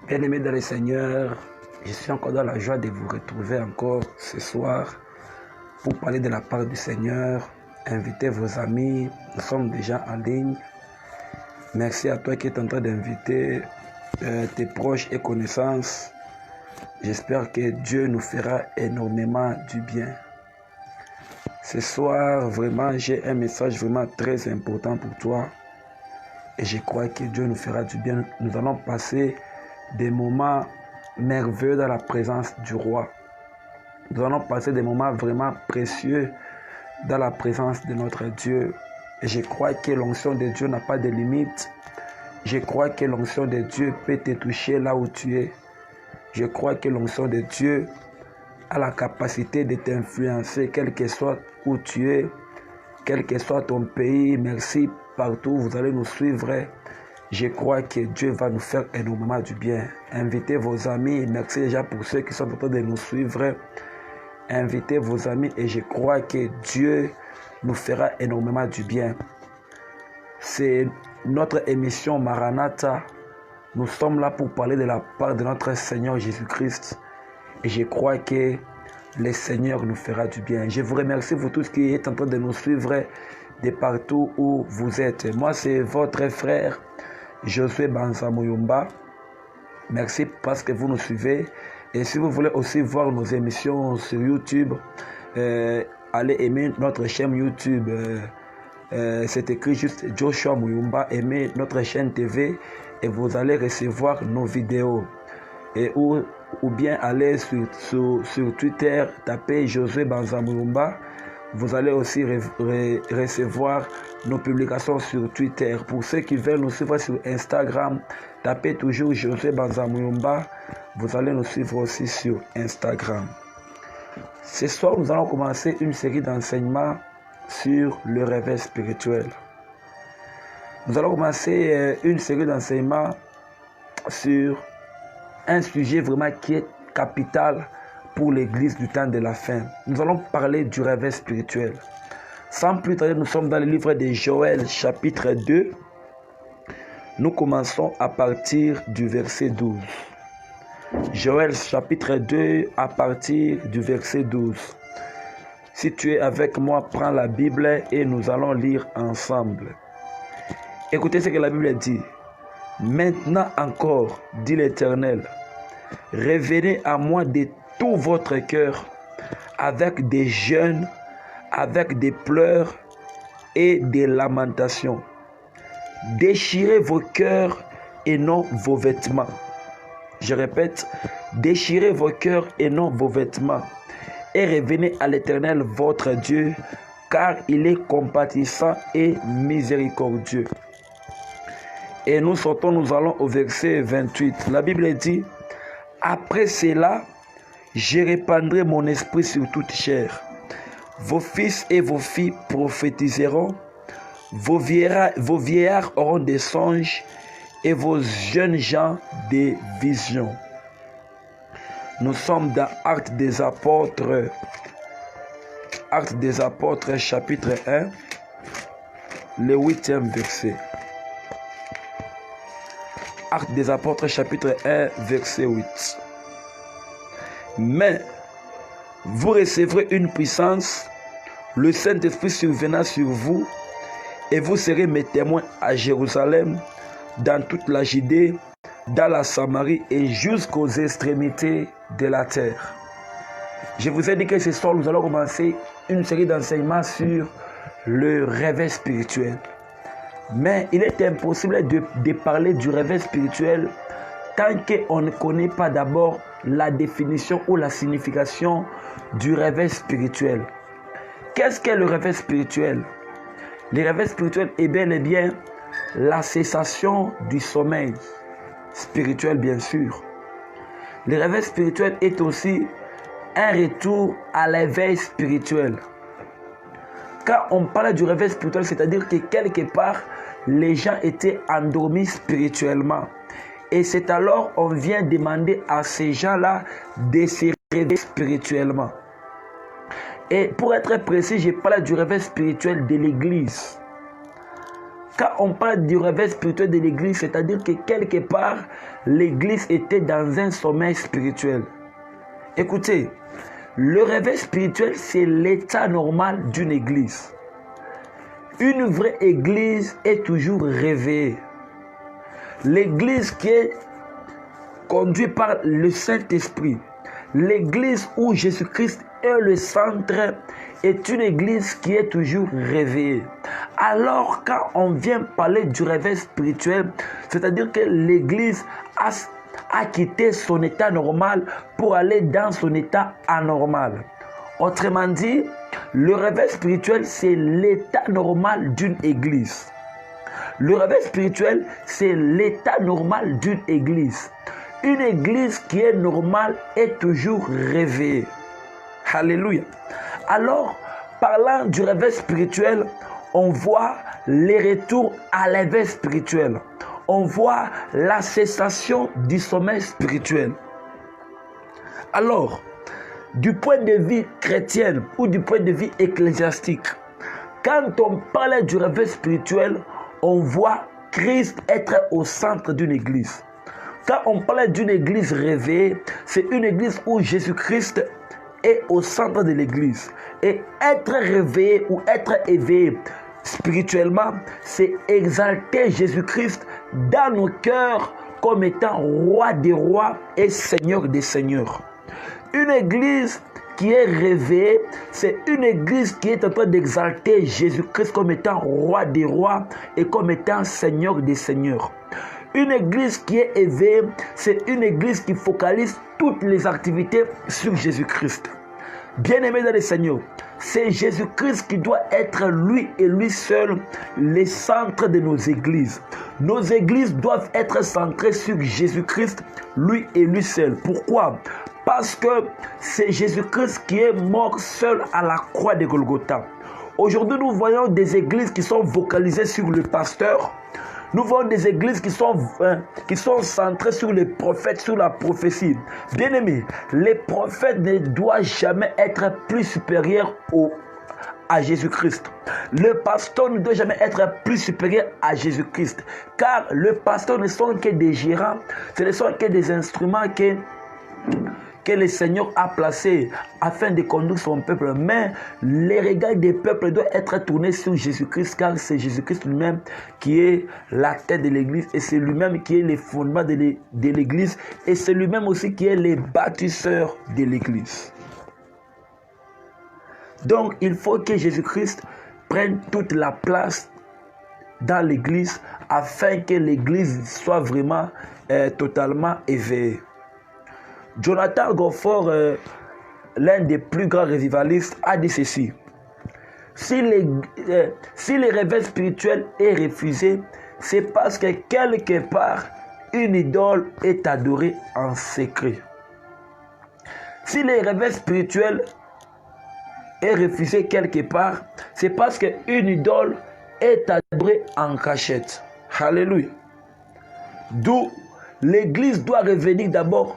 Bien-aimés dans le Seigneur, je suis encore dans la joie de vous retrouver encore ce soir pour parler de la part du Seigneur. Invitez vos amis, nous sommes déjà en ligne. Merci à toi qui es en train d'inviter tes proches et connaissances. J'espère que Dieu nous fera énormément du bien. Ce soir, vraiment, j'ai un message vraiment très important pour toi. Et je crois que Dieu nous fera du bien. Nous allons passer des moments merveilleux dans la présence du roi. Nous allons passer des moments vraiment précieux dans la présence de notre Dieu. Et je crois que l'onction de Dieu n'a pas de limite. Je crois que l'onction de Dieu peut te toucher là où tu es. Je crois que l'onction de Dieu a la capacité de t'influencer, quel que soit où tu es, quel que soit ton pays. Merci partout, vous allez nous suivre. Je crois que Dieu va nous faire énormément du bien. Invitez vos amis. Merci déjà pour ceux qui sont en train de nous suivre. Invitez vos amis et je crois que Dieu nous fera énormément du bien. C'est notre émission Maranatha. Nous sommes là pour parler de la part de notre Seigneur Jésus-Christ. Et je crois que le Seigneur nous fera du bien. Je vous remercie vous tous qui êtes en train de nous suivre de partout où vous êtes. Moi, c'est votre frère Josué Banza Muyumba. Merci parce que vous nous suivez. Et si vous voulez aussi voir nos émissions sur YouTube, allez aimer notre chaîne YouTube. C'est écrit juste Joshua Muyumba. Aimez notre chaîne TV et vous allez recevoir nos vidéos. Et ou bien aller sur Twitter, tapez Josué Banza Muyumba. Vous allez aussi recevoir nos publications sur Twitter. Pour ceux qui veulent nous suivre sur Instagram, tapez toujours Josué Banza Muyumba. Vous allez nous suivre aussi sur Instagram. Ce soir, nous allons commencer une série d'enseignements sur le réveil spirituel. Nous allons commencer une série d'enseignements sur un sujet vraiment qui est capital pour l'église du temps de la fin. Nous allons parler du réveil spirituel. Sans plus tarder, nous sommes dans le livre de Joël, chapitre 2. Nous commençons à partir du verset 12. Joël, chapitre 2, à partir du verset 12. Si tu es avec moi, prends la Bible et nous allons lire ensemble. Écoutez ce que la Bible dit. Maintenant encore, dit l'Éternel, revenez à moi de tout votre cœur, avec des jeûnes, avec des pleurs et des lamentations. Déchirez vos cœurs et non vos vêtements. Je répète, déchirez vos cœurs et non vos vêtements. Et revenez à l'Éternel votre Dieu, car il est compatissant et miséricordieux. Et nous sortons, nous allons au verset 28. La Bible dit, après cela, je répandrai mon esprit sur toute chair. Vos fils et vos filles prophétiseront, vos vieillards auront des songes et vos jeunes gens des visions. Nous sommes dans Actes des Apôtres. Actes des Apôtres, chapitre 1, le 8e verset. Actes des Apôtres, chapitre 1, verset 8. Mais vous recevrez une puissance, le Saint-Esprit survenant sur vous, et vous serez mes témoins à Jérusalem, dans toute la Judée, dans la Samarie et jusqu'aux extrémités de la terre. Je vous ai dit que ce soir, nous allons commencer une série d'enseignements sur le réveil spirituel. Mais il est impossible de parler du réveil spirituel tant qu'on ne connaît pas d'abord la définition ou la signification du réveil spirituel. Qu'est-ce qu'est le réveil spirituel? Le réveil spirituel est bel et bien la cessation du sommeil spirituel, bien sûr. Le réveil spirituel est aussi un retour à l'éveil spirituel. Quand on parle du réveil spirituel, c'est-à-dire que quelque part, les gens étaient endormis spirituellement. Et c'est alors on vient demander à ces gens-là de se réveiller spirituellement. Et pour être précis, je parle du réveil spirituel de l'Église. Quand on parle du réveil spirituel de l'église, c'est-à-dire que quelque part, l'église était dans un sommeil spirituel. Écoutez, le réveil spirituel, c'est l'état normal d'une église. Une vraie église est toujours réveillée. L'église qui est conduite par le Saint-Esprit, l'église où Jésus-Christ est le centre, est une église qui est toujours réveillée. Alors quand on vient parler du réveil spirituel, c'est-à-dire que l'église a quitté son état normal pour aller dans son état anormal. Autrement dit, le réveil spirituel, c'est l'état normal d'une église. Le réveil spirituel, c'est l'état normal d'une église. Une église qui est normale est toujours réveillée. Alléluia. Alors, parlant du réveil spirituel, on voit les retours à l'éveil spirituel. On voit la cessation du sommeil spirituel. Alors, du point de vue chrétien ou du point de vue ecclésiastique, quand on parle du réveil spirituel, on voit Christ être au centre d'une église. Quand on parle d'une église réveillée, c'est une église où Jésus-Christ est au centre de l'église. Et être réveillé ou être éveillé spirituellement, c'est exalter Jésus-Christ dans nos cœurs comme étant roi des rois et seigneur des seigneurs. Une église qui est réveillée, c'est une église qui est en train d'exalter Jésus-Christ comme étant roi des rois et comme étant seigneur des seigneurs. Une église qui est éveillée, c'est une église qui focalise toutes les activités sur Jésus-Christ. Bien-aimés dans le Seigneur, c'est Jésus-Christ qui doit être lui et lui seul les centres de nos églises. Nos églises doivent être centrées sur Jésus-Christ, lui et lui seul. Pourquoi? Parce que c'est Jésus-Christ qui est mort seul à la croix de Golgotha. Aujourd'hui, nous voyons des églises qui sont focalisées sur le pasteur. Nous voyons des églises qui sont centrées sur les prophètes, sur la prophétie. Bien-aimés, les prophètes ne doivent jamais être plus supérieurs à Jésus-Christ. Le pasteur ne doit jamais être plus supérieur à Jésus-Christ. Car le pasteur ne sont que des gérants, ce ne sont que des instruments que le Seigneur a placé afin de conduire son peuple. Mais les regards des peuples doivent être tournés sur Jésus-Christ, car c'est Jésus-Christ lui-même qui est la tête de l'église et c'est lui-même qui est les fondements de l'église et c'est lui-même aussi qui est le bâtisseur de l'église. Donc il faut que Jésus-Christ prenne toute la place dans l'église afin que l'église soit vraiment totalement éveillée. Jonathan Gofford, l'un des plus grands revivalistes, a dit ceci. Si le réveil spirituel est refusé, c'est parce que quelque part, une idole est adorée en secret. Si le réveil spirituel est refusé quelque part, c'est parce qu'une idole est adorée en cachette. Alléluia. D'où l'église doit revenir d'abord